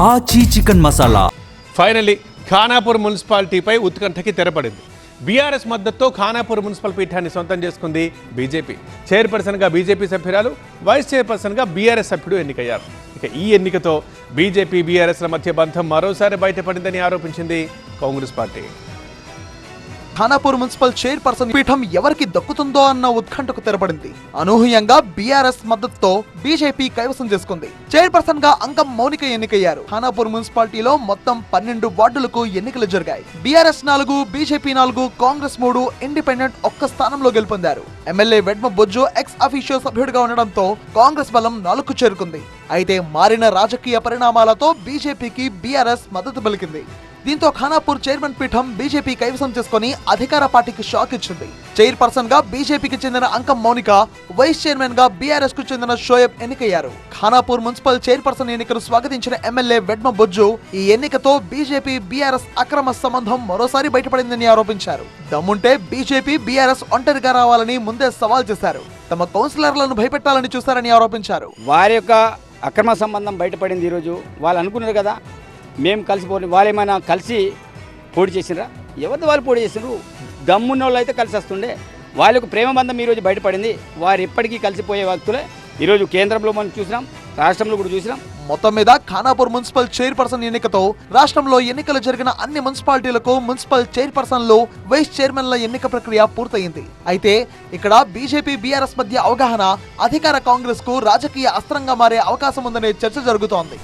ఆచి chicken masala. Finally Khanapur మున్సిపాలిటీపై ఉత్కంఠకి తెరపడింది. బీఆర్ఎస్ మద్దతుతో ఖానాపూర్ మున్సిపల్ పీఠాన్ని సొంతం చేసుకుంది బీజేపీ. చైర్పర్సన్గా బీజేపీ సభ్యురాలు, వైస్ చైర్పర్సన్గా బీఆర్ఎస్ సభ్యుడు ఎన్నికయ్యారు. ఇక ఈ ఎన్నికతో బీజేపీ బీఆర్ఎస్ల మధ్య బంధం మరోసారి బయటపడిందని ఆరోపించింది Congress party. Khanapur municipal chairperson పీఠం ఎవరికి దక్కుతుందో అన్న ఉత్కంఠకు తెరపడింది. అనూహ్యంగా బీఆర్ఎస్ మద్దతుతో బీజేపీ కైవసం చేసుకుంది. చైర్పర్సన్ గా అంకం మౌనిక ఎన్నికయ్యారు. ఖానాపూర్ మున్సిపాలిటీలో మొత్తం 12 వార్డులకు ఎన్నికలు జరిగాయి. బీఆర్ఎస్ 4, బీజేపీ 4, కాంగ్రెస్ 3, ఇండిపెండెంట్ ఒక్క స్థానంలో గెలుపొందారు. MLA Vedma Bojju ex officio సభ్యుడిగా ఉండడంతో కాంగ్రెస్ బలం 4కు చేరుకుంది. అయితే మారిన రాజకీయ పరిణామాలతో బీజేపీకి బీఆర్ఎస్ మద్దతు పలికింది. దీంతో ఖానాపూర్ చైర్మన్ పీఠం బీజేపీ కైవసం చేసుకుని అధికార పార్టీకి షాక్ ఇచ్చింది. చైర్పర్సన్ గా బీజేపీకి చెందిన అంకం మౌనిక, వైస్ చైర్మన్ గా బీఆర్ఎస్ కు చెందిన షోయబ్ ఎన్నికయ్యారు. ఖానాపూర్ మున్సిపల్ చైర్పర్సన్ ఎన్నికను స్వాగతించిన ఎమ్మెల్యే వెడ్మ బొజ్జు ఈ ఎన్నికతో బీజేపీ బీఆర్ఎస్ అక్రమ సంబంధం మరోసారి బయటపడిందని ఆరోపించారు. దమ్ముంటే బీజేపీ బీఆర్ఎస్ ఒంటరిగా రావాలని ముందే సవాల్ చేశారు. తమ కౌన్సిలర్లను భయపెట్టాలని చూశారని ఆరోపించారు. వారి యొక్క అక్రమ సంబంధం బయటపడింది. ఈరోజు వాళ్ళు అనుకున్నారు కదా మేము కలిసిపోయి, వాళ్ళు ఏమైనా కలిసి పోటీ చేసినరా? ఎవరిది వాళ్ళు పోటీ చేసినారు? దమ్మున్న వాళ్ళు అయితే కలిసి వస్తుండే. వాళ్ళకు ప్రేమ బంధం ఈరోజు బయటపడింది. వారు ఎప్పటికీ కలిసిపోయే వ్యక్తులే. ఈరోజు కేంద్రంలో మనం చూసినాం, రాష్ట్రంలో కూడా చూసినాం. మొత్తం మీద ఖానాపూర్ మున్సిపల్ చైర్పర్సన్ ఎన్నికతో రాష్ట్రంలో ఎన్నికలు జరిగిన అన్ని మున్సిపాలిటీలకు మున్సిపల్ చైర్పర్సన్లు, వైస్ చైర్మన్ల ఎన్నిక ప్రక్రియ పూర్తయింది. అయితే ఇక్కడ బీజేపీ బీఆర్ఎస్ మధ్య అవగాహన అధికార కాంగ్రెస్ కు రాజకీయ అస్త్రంగా మారే అవకాశం ఉందనే చర్చ జరుగుతోంది.